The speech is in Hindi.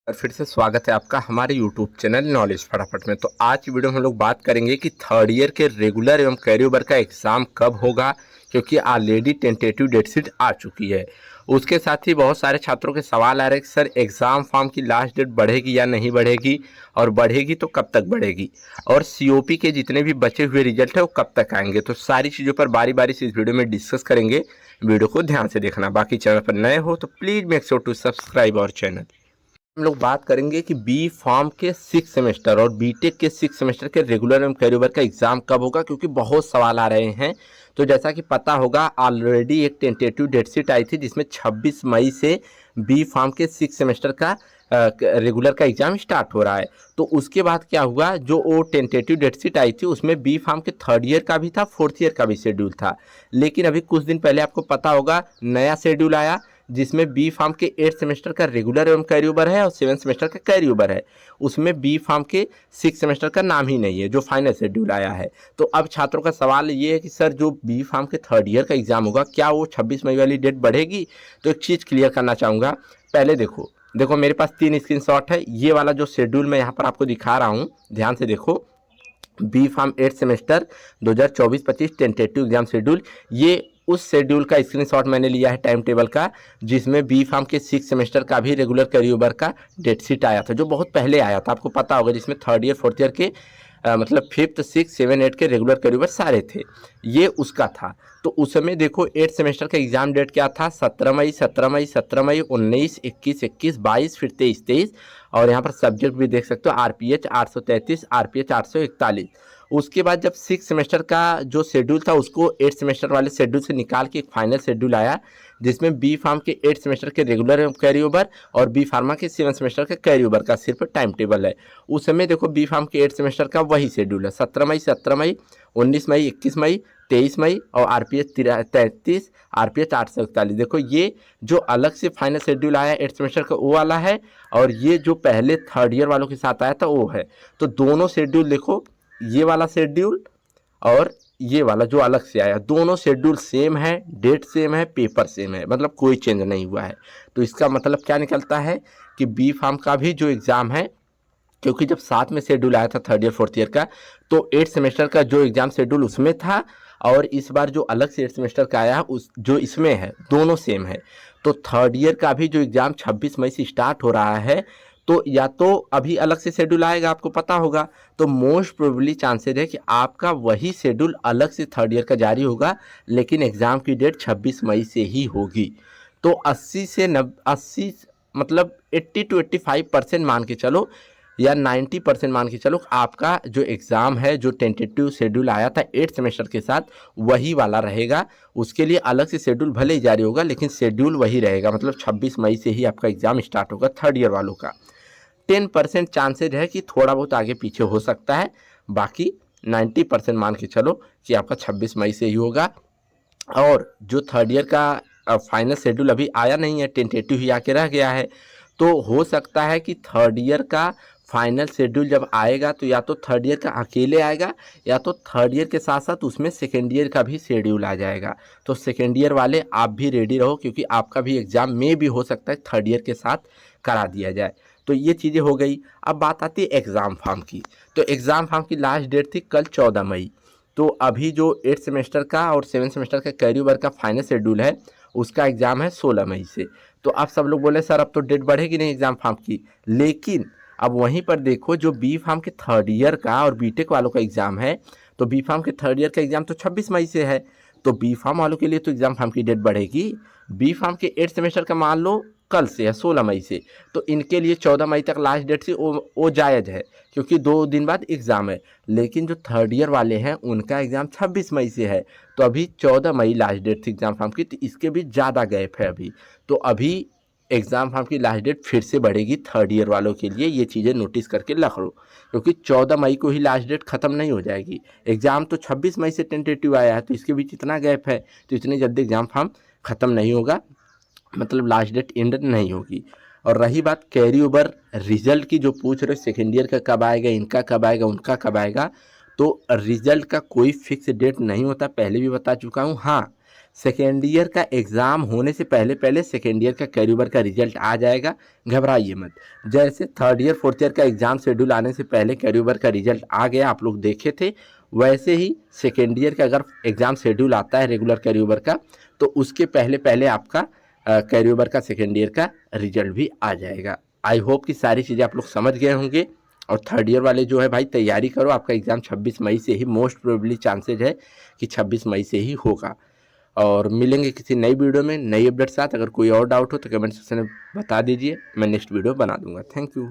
और फिर से स्वागत है आपका हमारे यूट्यूब चैनल नॉलेज फटाफट में। तो आज की वीडियो में हम लोग बात करेंगे कि थर्ड ईयर के रेगुलर एवं कैरी ओवर का एग्ज़ाम कब होगा, क्योंकि ऑलरेडी टेंटेटिव डेट शीट आ चुकी है। उसके साथ ही बहुत सारे छात्रों के सवाल आ रहे हैं कि सर एग्ज़ाम फॉर्म की लास्ट डेट बढ़ेगी या नहीं बढ़ेगी, और बढ़ेगी तो कब तक बढ़ेगी, और सीओपी के जितने भी बचे हुए रिजल्ट है वो कब तक आएंगे। तो सारी चीज़ों पर बारी बारी से इस वीडियो में डिस्कस करेंगे। वीडियो को ध्यान से देखना। बाकी चैनल पर नए हो तो please make sure to subscribe our channel. हम लोग बात करेंगे कि बी फार्म के 6 सेमेस्टर और बीटेक के 6 सेमेस्टर के रेगुलर एवं कैरी ओवर का एग्जाम कब होगा, क्योंकि बहुत सवाल आ रहे हैं। तो जैसा कि पता होगा ऑलरेडी एक टेंटेटिव डेट शीट आई थी जिसमें 26 मई से बी फार्म के 6 सेमेस्टर का रेगुलर का एग्जाम स्टार्ट हो रहा है। तो उसके बाद क्या हुआ, जो वो टेंटेटिव डेट शीट आई थी उसमें बी फार्म के थर्ड ईयर का भी था, फोर्थ ईयर का भी शेड्यूल था। लेकिन अभी कुछ दिन पहले आपको पता होगा नया शेड्यूल आया जिसमें बी फार्म के 8 सेमेस्टर का रेगुलर एवं कैरी ओवर है और 7 सेमेस्टर का कैरी ओवर है। उसमें बी फार्म के 6 सेमेस्टर का नाम ही नहीं है जो फाइनल शेड्यूल आया है। तो अब छात्रों का सवाल ये है कि सर जो बी फार्म के थर्ड ईयर का एग्जाम होगा क्या वो 26 मई वाली डेट बढ़ेगी। तो एक चीज़ क्लियर करना चाहूँगा। पहले देखो मेरे पास 3 स्क्रीनशॉट है। ये वाला जो शेड्यूल मैं यहाँ पर आपको दिखा रहा हूँ, ध्यान से देखो। B pharm 8 semester 2024-25 tentative exam schedule, ये उस शेड्यूल का स्क्रीनशॉट मैंने लिया है टाइम टेबल का, जिसमें बी फार्म के 6 सेमेस्टर का भी रेगुलर कैरी ओवर का डेट शीट आया था, जो बहुत पहले आया था, आपको पता होगा, जिसमें थर्ड ईयर फोर्थ ईयर के मतलब 5th 6 7 8 के रेगुलर कैरी ओवर सारे थे। ये उसका था। तो उस समय देखो 8 सेमेस्टर का एग्जाम डेट क्या था, 17 मई 17 मई 17 मई 19 21 21 22 फिर 23 23, और यहाँ पर सब्जेक्ट भी देख सकते हो आरपीएच 833 आरपीएच 841। उसके बाद जब 6 सेमेस्टर का जो शेड्यूल था उसको 8 सेमेस्टर वाले शेड्यूल से निकाल के एक फाइनल शेड्यूल आया, जिसमें बी फार्म के 8 सेमेस्टर के रेगुलर कैरी ओवर और बी फार्मा के 7 सेमेस्टर के कैरी ओवर का सिर्फ टाइम टेबल है। उस समय देखो बी फार्म के 8 सेमेस्टर का वही शेड्यूल है, 17 मई 17 मई 19 मई 21 मई 23 मई और आरपीएच 33 आरपीएच 841। देखो ये जो अलग से फाइनल शेड्यूल आया 8 सेमेस्टर का वो वाला है, और ये जो पहले थर्ड ईयर वालों के साथ आया था वो है। तो दोनों शेड्यूल देखो, ये वाला शेड्यूल और ये वाला जो अलग से आया, दोनों शेड्यूल सेम है, डेट सेम है, पेपर सेम है, मतलब कोई चेंज नहीं हुआ है। तो इसका मतलब क्या निकलता है कि बी फार्म का भी जो एग्ज़ाम है, क्योंकि जब साथ में शेड्यूल आया था थर्ड ईयर फोर्थ ईयर का, तो 8 सेमेस्टर का जो एग्ज़ाम शेड्यूल उसमें था, और इस बार जो अलग से 8 सेमेस्टर का आया उस जो इसमें है, दोनों सेम है। तो थर्ड ईयर का भी जो एग्ज़ाम 26 मई से स्टार्ट हो रहा है, तो या तो अभी अलग से शेड्यूल आएगा, आपको पता होगा, तो मोस्ट प्रोबेबली चांसेस है कि आपका वही शेड्यूल अलग से थर्ड ईयर का जारी होगा, लेकिन एग्ज़ाम की डेट 26 मई से ही होगी। तो 80 मतलब 80 to 85% मान के चलो, या 90% मान के चलो, आपका जो एग्ज़ाम है जो टेंटेटिव शेड्यूल आया था 8 सेमेस्टर के साथ वही वाला रहेगा। उसके लिए अलग से शेड्यूल भले ही जारी होगा, लेकिन शेड्यूल वही रहेगा, मतलब 26 मई से ही आपका एग्ज़ाम स्टार्ट होगा थर्ड ईयर वालों का। 10% चांसेज है कि थोड़ा बहुत आगे पीछे हो सकता है, बाकी 90% मान के चलो कि आपका 26 मई से ही होगा। और जो थर्ड ईयर का फाइनल शेड्यूल अभी आया नहीं है, टेंटेटिव ही आके रह गया है, तो हो सकता है कि थर्ड ईयर का फाइनल शेड्यूल जब आएगा तो या तो थर्ड ईयर का अकेले आएगा, या तो थर्ड ईयर के साथ साथ उसमें सेकेंड ईयर का भी शेड्यूल आ जाएगा। तो सेकेंड ईयर वाले आप भी रेडी रहो, क्योंकि आपका भी एग्ज़ाम में भी हो सकता है थर्ड ईयर के साथ करा दिया जाए। तो ये चीज़ें हो गई। अब बात आती है एग्ज़ाम फॉर्म की। तो एग्ज़ाम फॉर्म की लास्ट डेट थी कल 14 मई। तो अभी जो 8 सेमेस्टर का और 7 सेमेस्टर का कैरी ओवर का फाइनल शेड्यूल है उसका एग्ज़ाम है 16 मई से। तो आप सब लोग बोले सर अब तो डेट बढ़ेगी नहीं एग्ज़ाम फॉर्म की, लेकिन अब वहीं पर देखो जो बी फार्म के थर्ड ईयर का और बीटेक वालों का एग्ज़ाम है, तो बी फार्म के थर्ड ईयर का एग्ज़ाम तो 26 मई से है, तो बी फार्म वालों के लिए तो एग्ज़ाम फॉर्म की डेट बढ़ेगी। बी फार्म के 8 सेमेस्टर का मान लो कल से है 16 मई से, तो इनके लिए 14 मई तक लास्ट डेट से वो जायज़ है, क्योंकि 2 दिन बाद एग्ज़ाम है। लेकिन जो थर्ड ईयर वाले हैं उनका एग्ज़ाम 26 मई से है, तो अभी 14 मई लास्ट डेट थी एग्ज़ाम फॉर्म की, तो इसके भी ज़्यादा गैप है अभी। तो अभी एग्ज़ाम फॉर्म की लास्ट डेट फिर से बढ़ेगी थर्ड ईयर वालों के लिए, ये चीज़ें नोटिस करके रख लो, क्योंकि 14 मई को ही लास्ट डेट ख़त्म नहीं हो जाएगी। एग्ज़ाम तो 26 मई से टेंटेटिव आया है, तो इसके बीच इतना गैप है, तो इतनी जल्दी एग्ज़ाम फॉर्म ख़त्म नहीं होगा, मतलब लास्ट डेट एंड नहीं होगी। और रही बात कैरी ओवर रिजल्ट की, जो पूछ रहे हो सेकेंड ईयर का कब आएगा, इनका कब आएगा, उनका कब आएगा, तो रिजल्ट का कोई फिक्स डेट नहीं होता, पहले भी बता चुका हूँ। हाँ, सेकेंड ईयर का एग्ज़ाम होने से पहले पहले सेकेंड ईयर का कैरियर ओवर का रिजल्ट आ जाएगा, घबराइए मत। जैसे थर्ड ईयर फोर्थ ईयर का एग्ज़ाम शेड्यूल आने से पहले कैरियर ओवर का रिजल्ट आ गया, आप लोग देखे थे, वैसे ही सेकेंड ईयर का अगर एग्ज़ाम शेड्यूल आता है रेगुलर कैरियर ओवर का, तो उसके पहले पहले आपका कैरियर ओवर का सेकेंड ईयर का रिजल्ट भी आ जाएगा। आई होप कि सारी चीज़ें आप लोग समझ गए होंगे। और थर्ड ईयर वाले जो है भाई तैयारी करो, आपका एग्ज़ाम 26 मई से ही मोस्ट प्रोबेबली चांसेज है कि 26 मई से ही होगा। और मिलेंगे किसी नई वीडियो में नई अपडेट साथ। अगर कोई और डाउट हो तो कमेंट सेक्शन में बता दीजिए, मैं नेक्स्ट वीडियो बना दूंगा। Thank you.